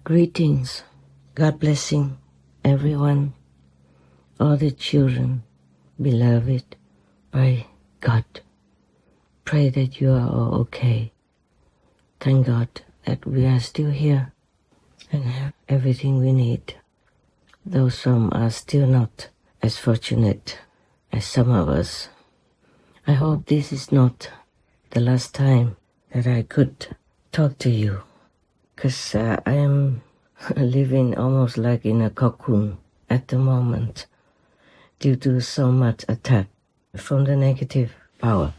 Greetings, God blessing everyone, all the children, beloved by God. Pray that you are all okay. Thank God that we are still here and have everything we need. Though some are still not as fortunate as some of us. I hope this is not the last time that I could talk to you. Because I am living almost like in a cocoon at the moment due to so much attack from the negative power.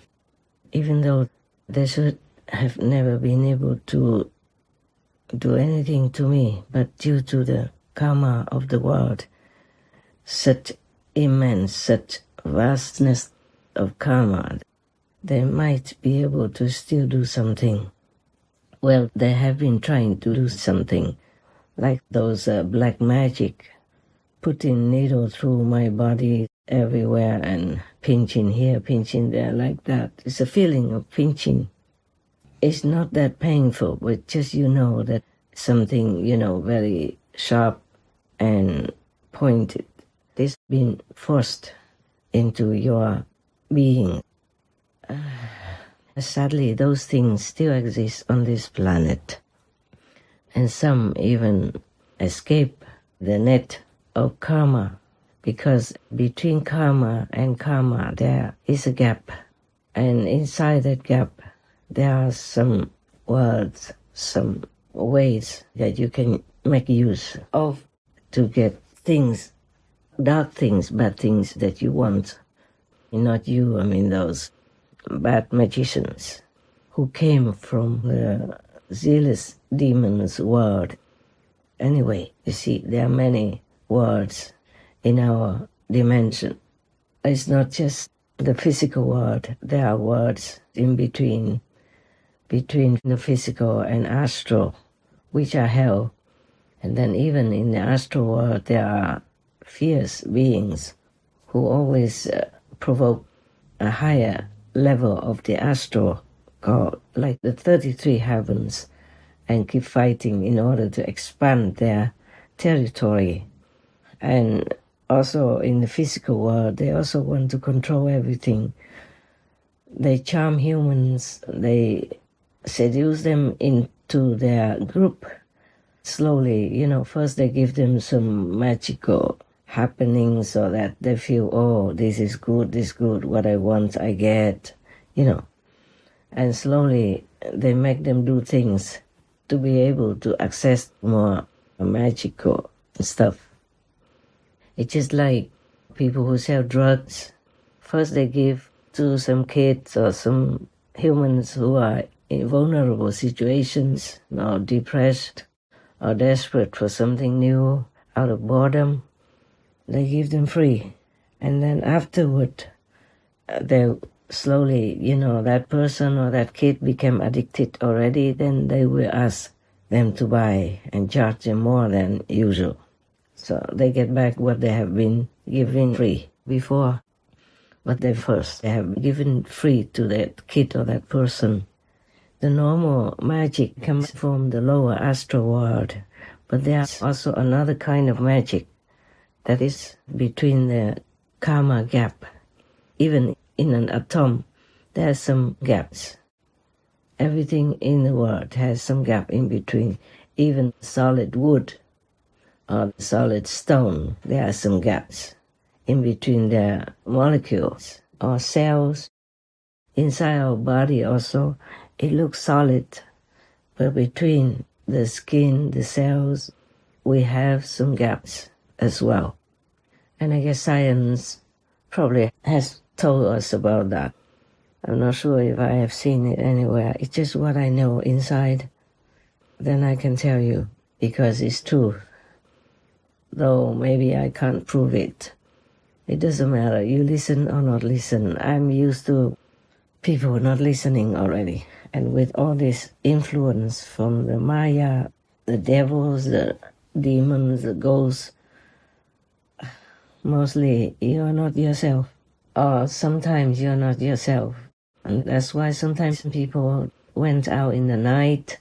Even though they should have never been able to do anything to me, but due to the karma of the world, such immense, such vastness of karma, they might be able to still do something. Well, they have been trying to do something, like those black magic, putting needle through my body everywhere and pinching here, pinching there, like that. It's a feeling of pinching. It's not that painful, but just that something, very sharp and pointed is being forced into your being. Sadly, those things still exist on this planet, and some even escape the net of karma, because between karma and karma there is a gap, and inside that gap there are some words, some ways that you can make use of to get things, dark things, bad things that you want. Not you, those bad magicians who came from the zealous demon's world. Anyway, you see, there are many worlds in our dimension. It's not just the physical world. There are worlds in between the physical and astral, which are hell. And then even in the astral world, there are fierce beings who always provoke a higher level of the astral, called like the 33 heavens, and keep fighting in order to expand their territory. And also in the physical world, they also want to control everything. They charm humans, they seduce them into their group. Slowly, first they give them some magical happening so that they feel, oh, this is good, what I want, I get, And slowly they make them do things to be able to access more magical stuff. It's just like people who sell drugs. First they give to some kids or some humans who are in vulnerable situations, or depressed, or desperate for something new out of boredom. They give them free, and then afterward, they slowly, that person or that kid became addicted already, then they will ask them to buy and charge them more than usual. So they get back what they have been given free before, but they have given free to that kid or that person. The normal magic comes from the lower astral world, but there's also another kind of magic that is between the karma gap. Even in an atom, there are some gaps. Everything in the world has some gap in between. Even solid wood or solid stone, there are some gaps in between their molecules or cells. Inside our body also, it looks solid, but between the skin, the cells, we have some gaps as well. And I guess science probably has told us about that. I'm not sure if I have seen it anywhere. It's just what I know inside. Then I can tell you, because it's true. Though maybe I can't prove it. It doesn't matter. You listen or not listen. I'm used to people were not listening already. And with all this influence from the Maya, the devils, the demons, the ghosts, mostly you're not yourself. Or sometimes you're not yourself. And that's why sometimes people went out in the night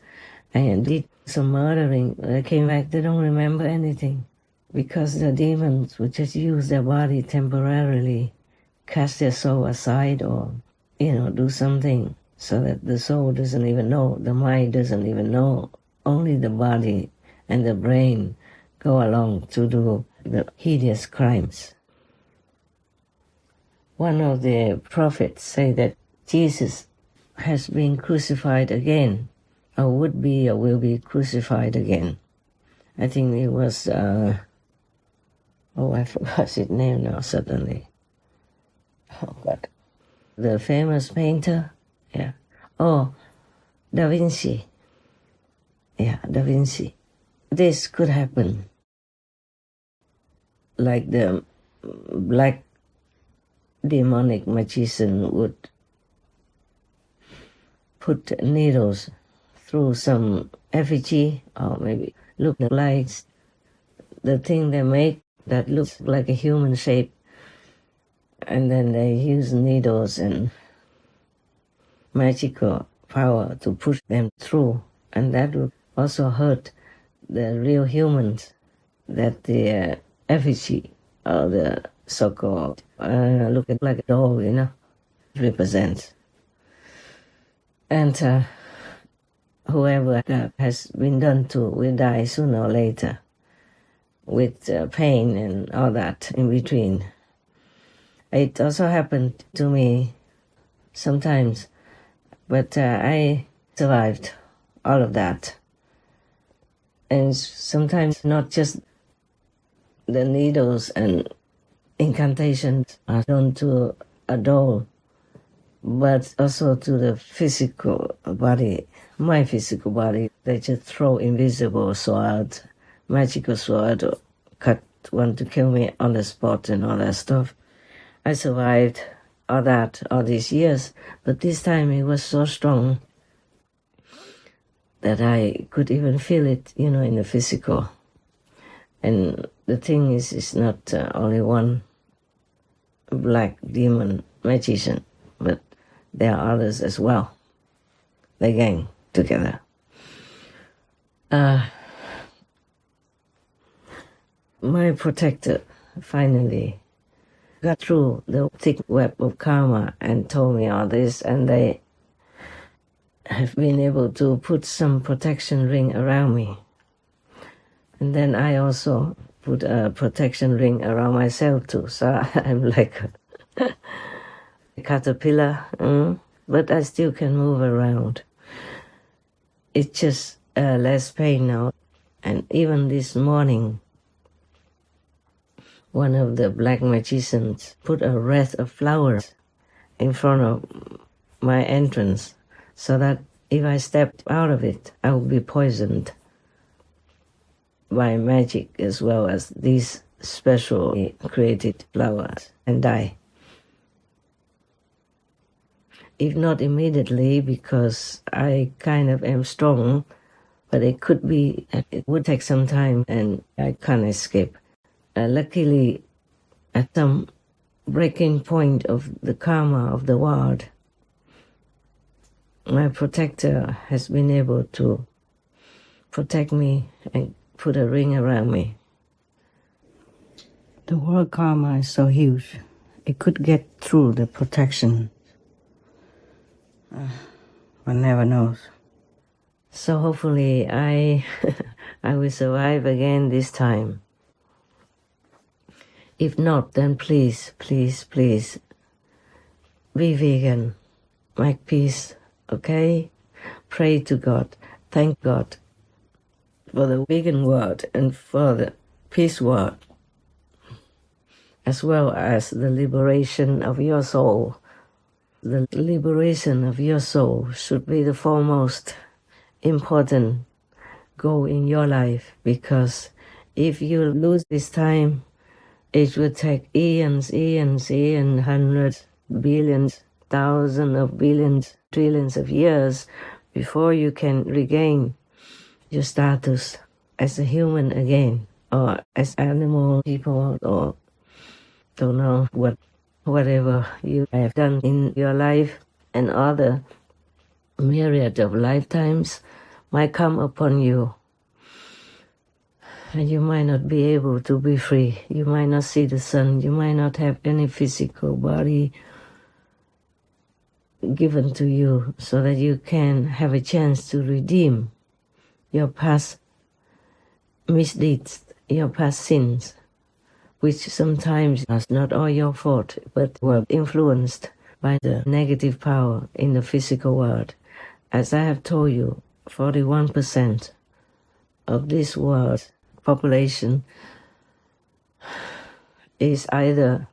and did some murdering. They came back, they don't remember anything. Because the demons would just use their body temporarily, cast their soul aside, or, do something so that the soul doesn't even know, the mind doesn't even know. Only the body and the brain go along to do the hideous crimes. One of the prophets say that Jesus has been crucified again, or would be or will be crucified again. I think it was, I forgot his name now suddenly. Oh, God. The famous painter, yeah. Oh, Da Vinci. Yeah, Da Vinci. This could happen. Like the black demonic magician would put needles through some effigy, or maybe look like the thing they make that looks like a human shape, and then they use needles and magical power to push them through, and that would also hurt the real humans that the effigy or the so-called look like a doll, represents. And whoever that has been done to will die sooner or later, with pain and all that in between. It also happened to me sometimes, but I survived all of that. And sometimes not just the needles and incantations are done to a doll, but also to the physical body, my physical body. They just throw invisible sword, magical sword, or cut one to kill me on the spot and all that stuff. I survived all that all these years, but this time it was so strong that I could even feel it, in the physical. And the thing is, it's not only one black demon magician, but there are others as well. They gang together. My protector finally got through the thick web of karma and told me all this, and they have been able to put some protection ring around me. And then I also put a protection ring around myself too, so I'm like a caterpillar, but I still can move around. It's just less pain now. And even this morning, one of the black magicians put a wreath of flowers in front of my entrance, so that if I stepped out of it, I would be poisoned by magic as well as these specially created flowers and die. If not immediately, because I kind of am strong, but it would take some time and I can't escape. Luckily, at some breaking point of the karma of the world, my protector has been able to protect me and put a ring around me. The world karma is so huge, it could get through the protection. One never knows. So hopefully I will survive again this time. If not, then please, please, please, be vegan, make peace, okay? Pray to God, thank God for the vegan world and for the peace world, as well as the liberation of your soul. The liberation of your soul should be the foremost important goal in your life, because if you lose this time, it will take eons, hundreds, billions thousands of billions, trillions of years before you can regain your status as a human again, or as animal people, or don't know whatever you have done in your life, and other myriad of lifetimes might come upon you. And you might not be able to be free. You might not see the sun. You might not have any physical body given to you so that you can have a chance to redeem your past misdeeds, your past sins, which sometimes is not all your fault, but were influenced by the negative power in the physical world. As I have told you, 41% of this world's population is either,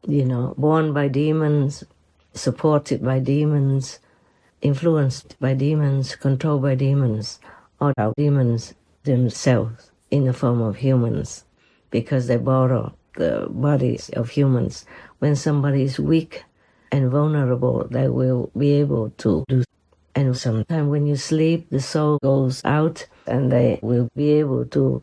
born by demons, supported by demons, influenced by demons, controlled by demons, or demons themselves in the form of humans, because they borrow the bodies of humans. When somebody is weak and vulnerable, they will be able to do. And sometimes when you sleep, the soul goes out and they will be able to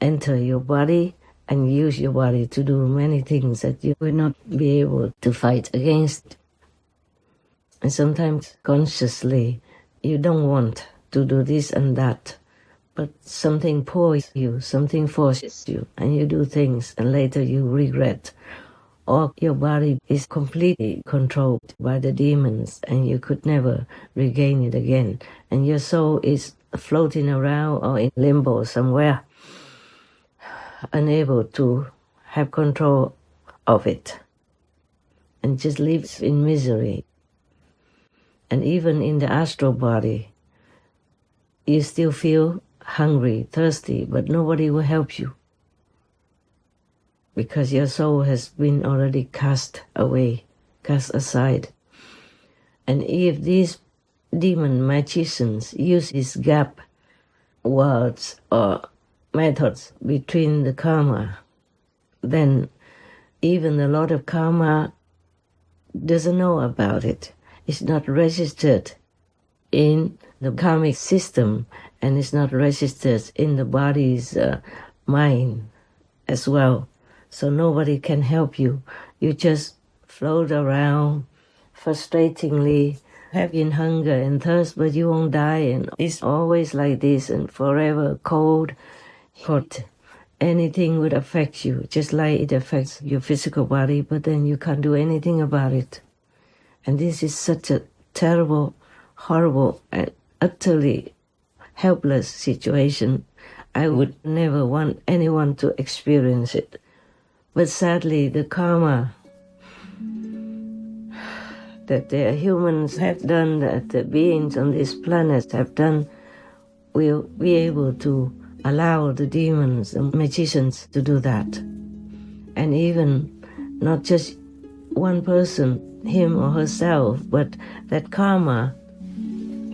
enter your body and use your body to do many things that you will not be able to fight against. And sometimes consciously, you don't want to do this and that, but something pulls you, something forces you, and you do things, and later you regret. Or your body is completely controlled by the demons, and you could never regain it again. And your soul is floating around or in limbo somewhere, unable to have control of it, and just lives in misery. And even in the astral body, you still feel hungry, thirsty, but nobody will help you, because your soul has been already cast away, cast aside. And if these demon magicians use these gap words or methods between the karma, then even the Lord of Karma doesn't know about it. It's not registered in the karmic system, and it's not registered in the body's mind as well. So nobody can help you. You just float around frustratingly, having hunger and thirst, but you won't die. And it's always like this, and forever cold, hot. Anything would affect you, just like it affects your physical body, but then you can't do anything about it. And this is such a terrible, horrible, and utterly helpless situation. I would never want anyone to experience it. But sadly, the karma that the humans have done, that the beings on this planet have done, will be able to allow the demons and magicians to do that. And even not just one person, him or herself, but that karma,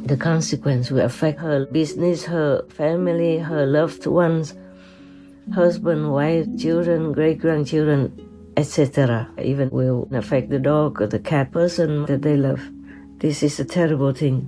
the consequence will affect her business, her family, her loved ones, husband, wife, children, great-grandchildren, etc. Even will affect the dog or the cat person that they love. This is a terrible thing.